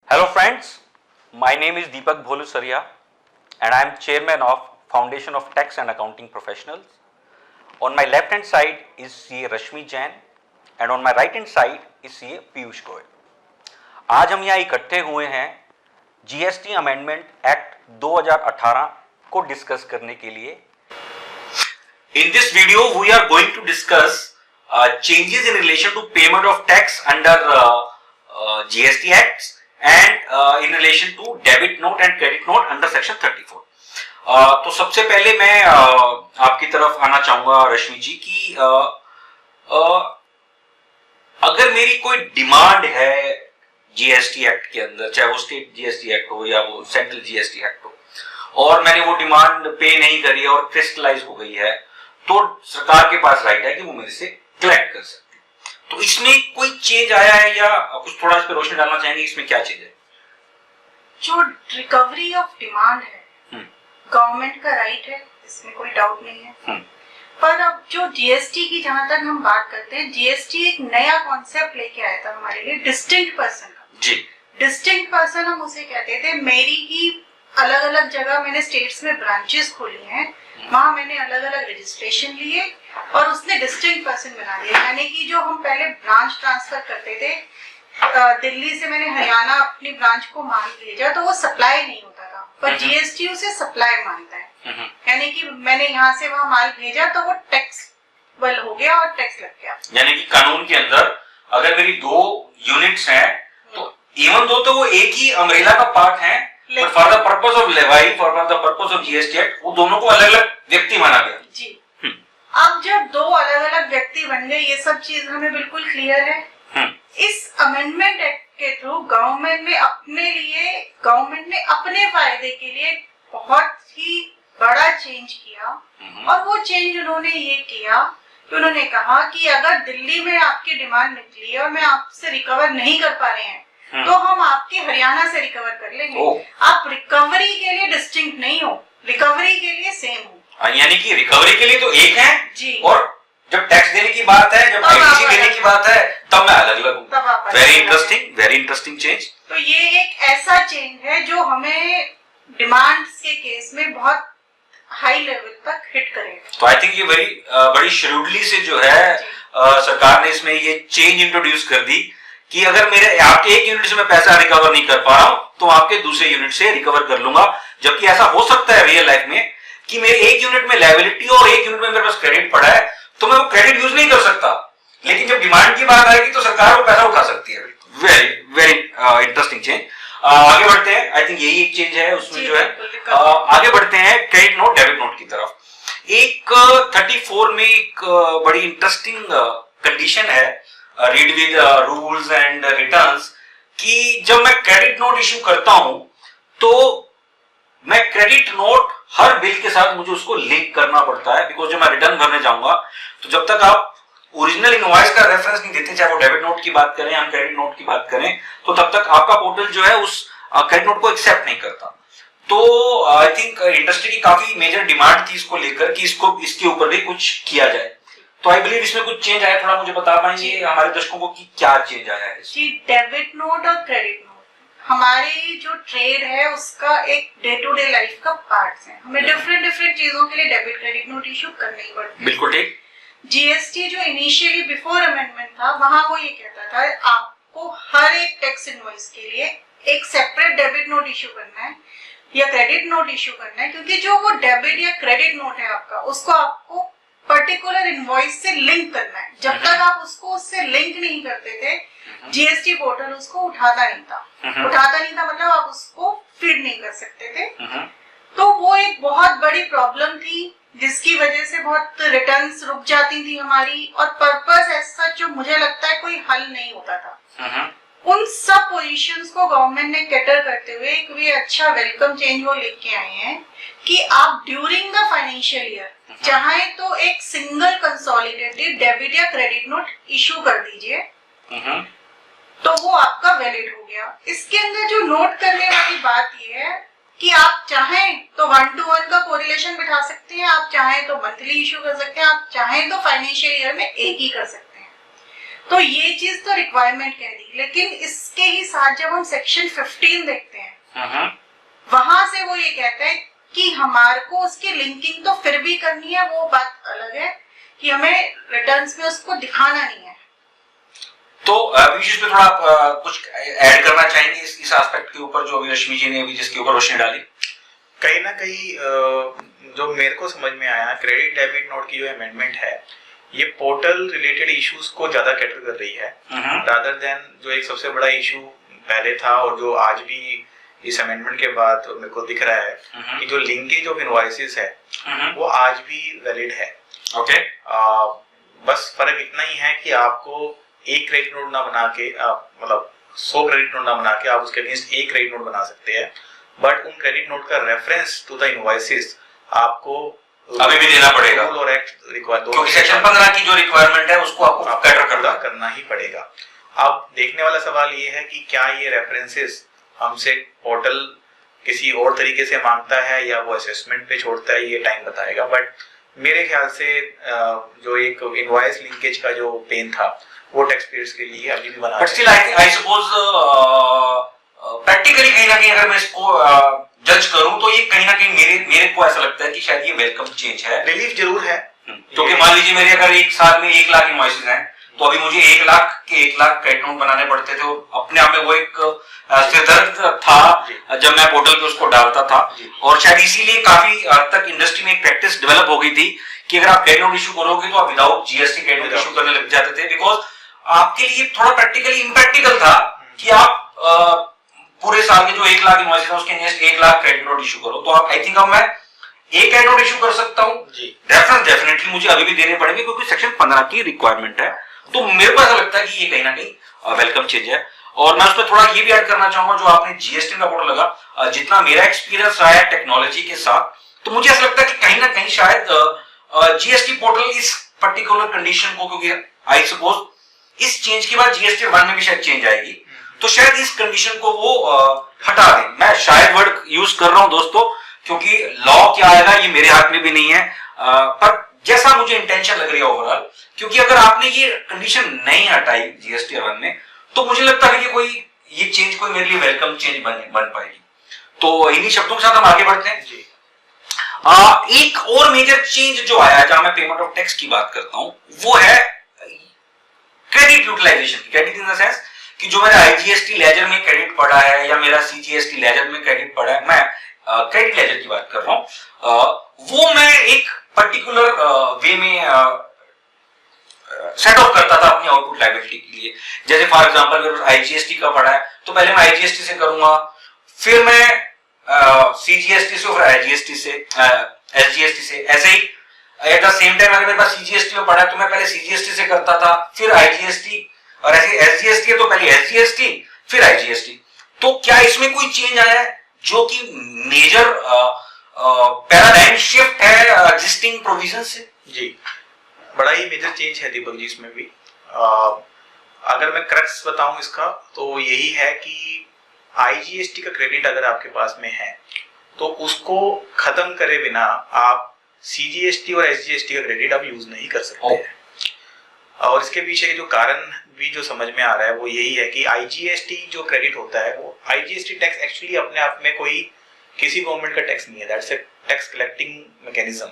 Hello friends, my name is Deepak Bholusaria and I am chairman of Foundation of Tax and Accounting Professionals. On my left hand side is CA Rashmi Jain and on my right hand side is CA Piyush Goyal. आज हम यहाँ इकट्ठे हुए हैं GST amendment act 2018 को discuss करने के लिए. In this video we are going to discuss changes in relation to payment of tax under GST Acts and in relation to debit note and credit note under section 34. तो सबसे पहले मैं आपकी तरफ आना चाहूंगा रश्मि जी की अगर मेरी कोई डिमांड है जीएसटी एक्ट के अंदर, चाहे वो स्टेट जीएसटी एक्ट हो या वो सेंट्रल जीएसटी एक्ट हो, और मैंने वो डिमांड पे नहीं करी है और क्रिस्टलाइज हो गई है, तो सरकार के पास राइट है कि वो मेरे से कलेक्ट कर सकती है. तो इसमें कोई चेंज आया है या कुछ थोड़ा इस पे रोशनी डालना चाहेंगे, इसमें क्या चेंज है? जो रिकवरी ऑफ डिमांड है गवर्नमेंट का राइट है, इसमें कोई डाउट नहीं है. पर अब जो जीएसटी की जहां तक हम बात करते हैं, जीएसटी एक नया कॉन्सेप्ट लेके आया था हमारे लिए, डिस्टिंक्ट पर्सन का. जी, डिस्टिंक्ट पर्सन हम उसे कहते थे. मेरी ही अलग अलग जगह मैंने स्टेट्स में ब्रांचेस खोली हैं, वहां मैंने अलग अलग रजिस्ट्रेशन लिए और उसने डिस्टिंक्ट पर्सन बना दिया. यानी कि जो हम पहले ब्रांच ट्रांसफर करते थे, दिल्ली से मैंने हरियाणा अपनी ब्रांच को माल भेजा तो वो सप्लाई नहीं होता था, पर जीएसटी उसे सप्लाई मानता है. यानी कि मैंने यहाँ से वहाँ माल भेजा तो वो टैक्सेबल हो गया और टैक्स लग गया. यानी कि कानून के अंदर अगर मेरी दो यूनिट्स हैं तो इवन दो तो वो एक ही अम्ब्रेला का पार्ट है, पर for the purpose of लेवाई, for the purpose of GST act, वो दोनों को अलग अलग व्यक्ति माना गया. जी. अब जब दो अलग अलग व्यक्ति बन गए, ये सब चीज हमें बिल्कुल क्लियर है. इस अमेंडमेंट एक्ट के थ्रू गवर्नमेंट ने अपने फायदे के लिए बहुत ही बड़ा चेंज किया. और वो चेंज उन्होंने ये किया कि उन्होंने कहा कि अगर दिल्ली में आपकी डिमांड निकली और मैं आपसे रिकवर नहीं कर पा रहे हैं तो हम आपके हरियाणा से रिकवर कर लेंगे. आप रिकवरी के लिए डिस्टिंक्ट नहीं हो, रिकवरी के लिए सेम हो. यानी कि रिकवरी के लिए तो एक है जी, और जब टैक्स देने की बात है, जब आईटीसी देने की बात है, तब मैं अलग अलग हूँ. Very interesting change. तो ये एक ऐसा चेंज है जो हमें डिमांड्स के केस में बहुत हाई लेवल तक हिट करेगा. तो आई थिंक ये बड़ी श्रूडली से जो है सरकार ने इसमें ये चेंज इंट्रोड्यूस कर दी कि अगर मेरे आपके एक यूनिट से मैं पैसा रिकवर नहीं कर पा रहा हूं तो आपके दूसरे यूनिट से रिकवर कर लूंगा. जबकि ऐसा हो सकता है रियल लाइफ में कि मेरे एक यूनिट में लायबिलिटी और एक यूनिट में मेरे पास क्रेडिट पड़ा है, तो मैं वो क्रेडिट यूज नहीं कर सकता, लेकिन जब डिमांड की बात आएगी तो सरकार वो पैसा उठा सकती है. Very interesting change. आगे बढ़ते हैं. आई थिंक यही एक चेंज है उसमें जो है. आगे बढ़ते हैं क्रेडिट नोट डेबिट नोट की तरफ. एक 34 में एक बड़ी इंटरेस्टिंग कंडीशन है, read with rules and returns, कि जब मैं क्रेडिट नोट इश्यू करता हूं तो मैं क्रेडिट नोट हर बिल के साथ मुझे उसको लिंक करना पड़ता है. बिकॉज जब मैं रिटर्न भरने जाऊंगा तो जब तक आप ओरिजिनल इनवॉइस का रेफरेंस नहीं देते, चाहे वो डेबिट नोट की बात करें या क्रेडिट नोट की बात करें, तो तब तक आपका पोर्टल जो है उस क्रेडिट नोट को एक्सेप्ट नहीं करता. तो आई थिंक इंडस्ट्री की काफी मेजर डिमांड थी इसको लेकर कि इसके ऊपर भी कुछ किया जाए. तो आई बिलीव इसमें कुछ चेंज आया, थोड़ा मुझे बता पाएंगे हमारे दर्शकों को कि क्या चेंज आया है? जी, डेबिट नोट और क्रेडिट नोट हमारी जो ट्रेड है उसका एक डे टू डे लाइफ का पार्ट है. हमें डिफरेंट चीजों के लिए डेबिट क्रेडिट नोट इश्यू करने ही पड़ते हैं. बिल्कुल ठीक. जीएसटी जो इनिशियली बिफोर अमेंडमेंट था, वहां वो ये कहता था आपको हर एक टैक्स इनवॉइस के लिए एक सेपरेट डेबिट नोट इश्यू करना है या क्रेडिट नोट इश्यू करना है, क्योंकि जो वो डेबिट या क्रेडिट नोट है आपका, उसको आपको पर्टिकुलर इनवॉइस से लिंक करना है. जब तक आप उसको उससे लिंक नहीं करते थे, जीएसटी पोर्टल उसको उठाता नहीं था. मतलब आप उसको फीड नहीं कर सकते थे. तो वो एक बहुत बड़ी प्रॉब्लम थी जिसकी वजह से बहुत रिटर्न्स रुक जाती थी हमारी, और पर्पस ऐसा जो मुझे लगता है कोई हल नहीं होता था. उन सब पोजीशंस को गवर्नमेंट ने कैटर करते हुए एक भी अच्छा वेलकम चेंज वो लेके आए हैं कि आप ड्यूरिंग द फाइनेंशियल ईयर चाहे तो एक सिंगल कंसोलिडेटेड डेबिट या क्रेडिट नोट इशू कर दीजिए, तो वो आपका वैलिड हो गया. इसके अंदर जो नोट करने वाली बात ये है कि आप चाहें तो 1-to-1 का कोरिलेशन बिठा सकते हैं, आप चाहें तो मंथली इशू कर सकते हैं, आप चाहें तो फाइनेंशियल ईयर में एक ही कर सकते हैं. तो ये चीज तो रिक्वायरमेंट कह दी, लेकिन इसके ही साथ जब हम सेक्शन 15 देखते हैं, वहां से वो ये कहता है कि हमारे को उसकी लिंकिंग तो फिर भी करनी है, वो बात अलग है कि हमें रिटर्न्स में उसको दिखाना नहीं है। तो विशेष पे थोड़ा कुछ ऐड करना चाहेंगे इस एस्पेक्ट के ऊपर जो अभी रश्मि जी ने अभी जिसके ऊपर रोशनी डाली? कहीं ना कहीं जो मेरे को समझ में आया, क्रेडिट डेबिट नोट की जो अमेंडमेंट है ये पोर्टल रिलेटेड इश्यूज को ज्यादा कैटर कर रही है रादर देन जो एक सबसे बड़ा इशू पहले था और जो आज भी इस अमेंडमेंट के बाद मेरे को दिख रहा है कि जो लिंकेज ऑफ इनवॉइसेस है वो आज भी वैलिड है। ओके, बस फर्क इतना ही है कि आपको एक क्रेडिट नोट ना बना के मतलब 100 क्रेडिट नोट ना बना के आप उसके अगेंस्ट एक क्रेडिट नोट बना सकते हैं, बट उन क्रेडिट नोट का रेफरेंस टू द इनवॉइसेस आपको अभी भी देना पड़ेगा और एक्ट रिक्वायर क्योंकि सेक्शन 15 की जो रिक्वायरमेंट है उसको आपको कैटर करना ही पड़ेगा। अब देखने वाला सवाल ये है कि क्या ये रेफरेंसेस हमसे पोर्टल किसी और तरीके से मांगता है या वो असेसमेंट पे छोड़ता है, ये टाइम बताएगा। बट मेरे ख्याल से जो एक इनवॉइस लिंकेज का जो पेन था वो टैक्स पेयर्स के लिए अभी भी बना, but still I suppose practically कहीं ना कहीं अगर मैं इसको जज करूं तो ये कहीं ना कहीं मेरे को ऐसा लगता है कि शायद ये वेलकम चेंज है, रिलीफ जरूर है। क्योंकि मान लीजिए मेरे अगर एक साल में 1 लाख इनवॉइसेस हैं तो अभी मुझे 1 लाख के 1 लाख क्रेडिट नोट बनाने पड़ते थे, अपने आप में वो एक सिरदर्द था जब मैं पोर्टल पे उसको डालता था। और शायद इसीलिए काफी हद तक इंडस्ट्री में एक प्रैक्टिस डेवलप हो गई थी कि अगर आप क्रेडिट नोट इशू करोगे तो आप without GST credit note issue करने लग जाते थे, बिकॉज आपके लिए थोड़ा प्रैक्टिकली इम्प्रैक्टिकल था कि आप पूरे साल के जो 1 लाख इनवॉइसेस हैं उसके next 1 lakh credit note issue करो। तो आप आई थिंक अब मैं एक क्रेडिट नोट इशू कर सकता हूं, रेफरेंस डेफिनेटली मुझे अभी भी देने पड़ेंगे क्योंकि सेक्शन 15 की रिक्वायरमेंट है। तो मेरे को ऐसा लगता है कि ये कहीं ना कहीं वेलकम चेंज है। और मैं उसमें थोड़ा ये भी ऐड करना चाहूंगा जो आपने जीएसटी का पोर्टल लगा, जितना मेरा एक्सपीरियंस रहा है टेक्नोलॉजी के साथ, तो मुझे ऐसा लगता है कि कहीं ना कहीं शायद जीएसटी पोर्टल इस पर्टिकुलर कंडीशन को, क्योंकि आई सपोज इस चेंज के बाद जीएसटी 1 में भी शायद चेंज आएगी, तो शायद इस कंडीशन को वो हटा दें। मैं शायद वर्ड यूज कर रहा हूं दोस्तों, क्योंकि लॉ क्या आएगा ये मेरे हाथ में भी नहीं है, पर जैसा मुझे इंटेंशन लग रही है ओवरऑल, क्योंकि अगर आपने ये कंडीशन नहीं हटाई जीएसटी 1 में तो मुझे लगता है कि ये चेंज कोई मेरे लिए वेलकम चेंज बन पाएगी। तो इन्हीं शब्दों के साथ हम आगे बढ़ते हैं जी। एक और मेजर चेंज जो आया जहां मैं पेमेंट ऑफ टैक्स की बात करता हूं वो है credit utilisation. Credit in the sense कि जो मेरा आईजीएसटी लेजर में क्रेडिट पड़ा है या मेरा सीजीएसटी लेजर में क्रेडिट पड़ा है, मैं क्रेडिट लेजर की बात कर रहा हूं, वो मैं एक पर्टिकुलर वे में सेट ऑफ करता था अपनी आउटपुट लायबिलिटी के लिए। जैसे फॉर एग्जांपल अगर आईजीएसटी का पड़ा है तो पहले मैं आईजीएसटी से करूंगा, फिर मैं सीजीएसटी से, फिर आईजीएसटी से, एसजीएसटी से, ऐसे ही एट द सेम टाइम अगर मेरे पास सीजीएसटी में पड़ा है तो मैं पहले सीजीएसटी से करता था, फिर आईजीएसटी, और ऐसे एसजीएसटी है तो पहले एसजीएसटी फिर आईजीएसटी। तो क्या इसमें कोई चेंज आया है जो कि मेजर पैराडाइम शिफ्ट है एग्जिस्टिंग प्रोविजन से? जी, बड़ा ही मेजर चेंज है दीपक जी इसमें भी। अगर मैं क्रक्स बताऊं इसका तो यही है कि आईजीएसटी का क्रेडिट अगर आपके पास में है तो उसको खत्म करे बिना आप सीजीएसटी और एसजीएसटी का क्रेडिट आप यूज नहीं कर सकते हैं। और इसके पीछे जो कारण भी जो समझ में आ रहा है वो यही है कि आईजीएसटी जो क्रेडिट होता है वो आईजीएसटी टैक्स एक्चुअली अपने आप में कोई किसी गवर्नमेंट का टैक्स नहीं है, that's a tax collecting mechanism,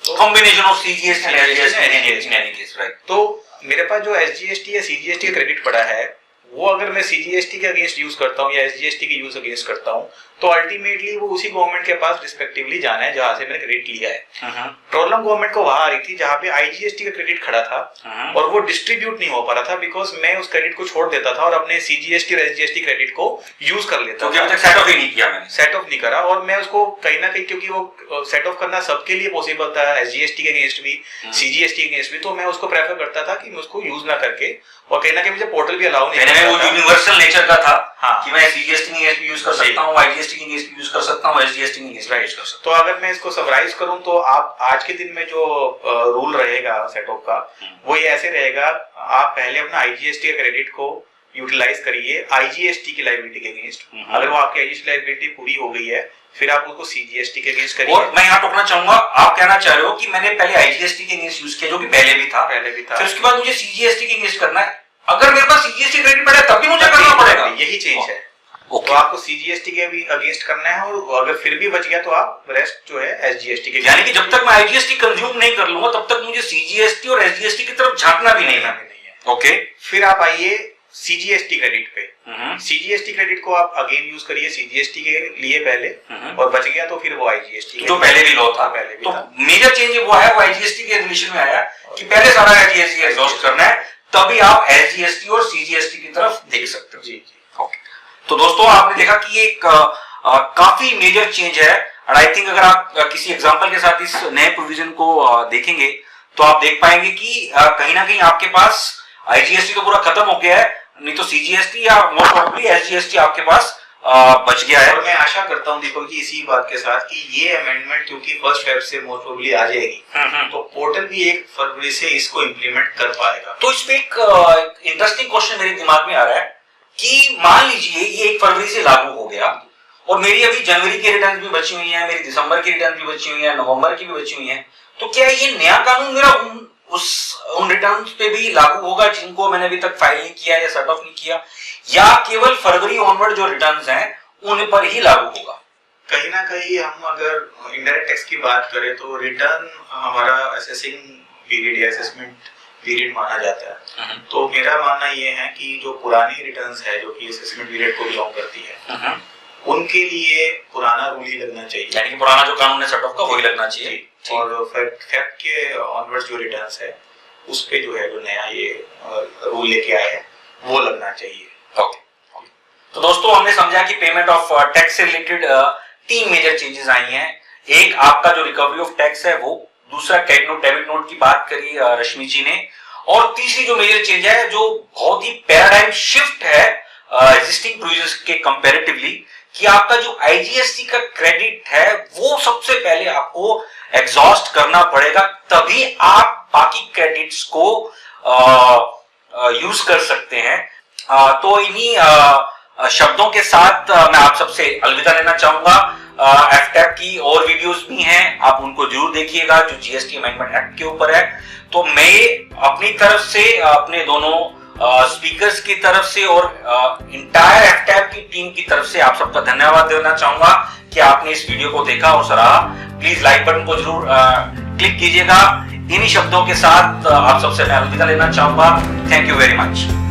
combination of CGST and SGST in any case, right. तो मेरे पास जो एसजीएसटी या सीजीएसटी का क्रेडिट पड़ा है वो अगर मैं सीजीएसटी के अगेंस्ट यूज करता हूँ या एसजीएसटी के यूज अगेंस्ट करता हूँ तो अल्टीमेटली वो उसी गवर्नमेंट के पास रिस्पेक्टिवली जाना है जहां से मैंने क्रेडिट लिया है। प्रॉब्लम गवर्नमेंट को वहां आ रही थी जहां पे आईजीएसटी का क्रेडिट खड़ा था और वो डिस्ट्रीब्यूट नहीं हो पा रहा था बिकॉज मैं उस क्रेडिट को छोड़ देता था और अपने सीजीएसटी और एसजीएसटी क्रेडिट को यूज कर लेता था। सेट ऑफ ही नहीं किया मैंने, सेट ऑफ नहीं करा, और मैं उसको कहीं ना कहीं, क्योंकि वो सेट ऑफ करना सबके लिए पॉसिबल था, एसजीएसटी के अगेंस्ट भी सीजीएसटी के अगेंस्ट भी, तो मैं उसको प्रेफर करता था कि मैं उसको यूज ना करके, और कहीं ना कहीं मुझे पोर्टल भी अलाउ नहीं करता, वो यूनिवर्सल नेचर का था। हाँ, कि मैं सीजीएसटी की अगेंस्ट यूज कर सकता हूं, आईजीएसटी की अगेंस्ट यूज कर सकता हूं, एसजीएसटी की अगेंस्ट यूज कर सकता हूं। तो अगर मैं इसको समराइज करूं तो आप आज के दिन में जो रूल रहेगा सेट ऑफ का वो ये ऐसे रहेगा, आप पहले अपना आईजीएसटी के क्रेडिट को यूटिलाइज करिए आईजीएसटी की लायबिलिटी के अगेंस्ट। अगर वो आपकी आईजीएसटी लायबिलिटी पूरी हो गई है फिर आप उसको सीजीएसटी के अगेंस्ट करिए। और मैं यहाँ टोकना चाहूंगा, आप कहना चाह रहे हो कि मैंने पहले आईजीएसटी के अगेंस्ट यूज किया जो कि पहले भी था, फिर उसके बाद मुझे सीजीएसटी के अगेंस्ट करना है। अगर मेरे पास सीजीएसटी क्रेडिट पड़ा तब भी मुझे करना पड़ेगा, यही चेंज है। तो आपको सीजीएसटी के भी अगेंस्ट करना है और अगर फिर भी बच गया तो आप रेस्ट जो है एसजीएसटी के, यानी कि जब तक मैं आईजीएसटी कंज्यूम नहीं कर लूंगा तब तक मुझे सीजीएसटी और एसजीएसटी की तरफ झांकना भी नहीं है। ओके, फिर आप आइए सीजीएसटी क्रेडिट पे। सीजीएसटी क्रेडिट को आप अगेन यूज करिए सीजीएसटी के लिए पहले, और बच गया तो फिर वो आईजीएसटी जो पहले भी लॉ था। पहले भी तो था। मेजर चेंज वो है, वो आईजीएसटी के रिलेशन में आया कि पहले सारा आईजीएसटी एग्जॉस्ट करना है, तभी आप एसजीएसटी और सीजीएसटी की तरफ देख सकते हो। जी। ओके, तो दोस्तों आपने देखा कि ये काफी मेजर चेंज है। और आई थिंक अगर आप किसी एग्जांपल के साथ इस नए प्रोविजन को देखेंगे तो आप देख पाएंगे कि कहीं ना कहीं आपके पास आईजीएसटी तो पूरा खत्म हो गया है, नहीं तो सीजीएसटी या मोस्ट प्रोबेबली एसजीएसटी आपके पास बच गया है। और मैं आशा करता हूं दीपक जी इसी बात के साथ कि ये अमेंडमेंट क्योंकि 1 फेब से मोस्ट प्रोबेबली आ जाएगी, तो पोर्टल भी 1 फरवरी से इसको इंप्लीमेंट कर पाएगा। तो इसमें एक इंटरेस्टिंग क्वेश्चन मेरे दिमाग में आ रहा है कि मान लीजिए ये 1 फरवरी से लागू हो गया और मेरी अभी जनवरी की रिटर्न भी बची हुई है, मेरी दिसंबर की रिटर्न भी बची हुई है, नवंबर की भी बची हुई है, तो क्या ये नया कानून मेरा उन रिटर्न्स पे भी लागू होगा जिनको मैंने अभी तक फाइल नहीं किया या सर्ट ऑफ नहीं किया, या केवल फरवरी ऑनवर्ड जो रिटर्न्स हैं उन पर ही लागू होगा? कहीं ना कहीं हम अगर इनडायरेक्ट टैक्स की बात करें तो रिटर्न हमारा असेसिंग पीरियड या असेसमेंट पीरियड माना जाता है। तो मेरा मानना ये है कि जो पुरानी रिटर्न्स है जो कि असेसमेंट पीरियड को बिलोंग करती है उनके लिए पुराना रूल ही लगना चाहिए, यानी कि पुराना जो कानून है सेट ऑफ का वही लगना चाहिए। और फेब के ऑनवर्ड्स जो रिटर्न्स है उस पे जो है जो नया ये रूल लेके आए हैं वो लगना चाहिए। ओके, तो दोस्तों हमने समझा कि पेमेंट ऑफ टैक्स से रिलेटेड 3 मेजर चेंजेस आई हैं। एक आपका जो रिकवरी ऑफ टैक्स है वो, दूसरा क्रेडिट नोट डेबिट नोट की बात करी रश्मि जी ने, और तीसरी जो मेजर चेंज है जो बहुत ही पैराडाइम शिफ्ट है एग्जिस्टिंग प्रोविजंस के कंपैरेटिवली, कि आपका जो आईजीएसटी का क्रेडिट है वो सबसे पहले आपको एग्जॉस्ट करना पड़ेगा, तभी आप बाकी क्रेडिट्स को यूज कर सकते हैं। तो इन्हीं शब्दों के साथ मैं आप सबसे अलविदा लेना चाहूंगा। एफटैप की और वीडियोस भी हैं, आप उनको जरूर देखिएगा जो जीएसटी अमेंडमेंट एक्ट के ऊपर है। तो मैं अपनी तरफ से, अपने दोनों स्पीकर्स की तरफ से और इंटायर एफटैप की टीम की तरफ से आप सबका धन्यवाद देना चाहूंगा कि आपने इस वीडियो को देखा और सराहा। प्लीज लाइक बटन को जरूर क्लिक कीजिएगा। इन्हीं शब्दों के साथ आप सबसे मैं अलविदा लेना चाहूंगा। Thank you very much.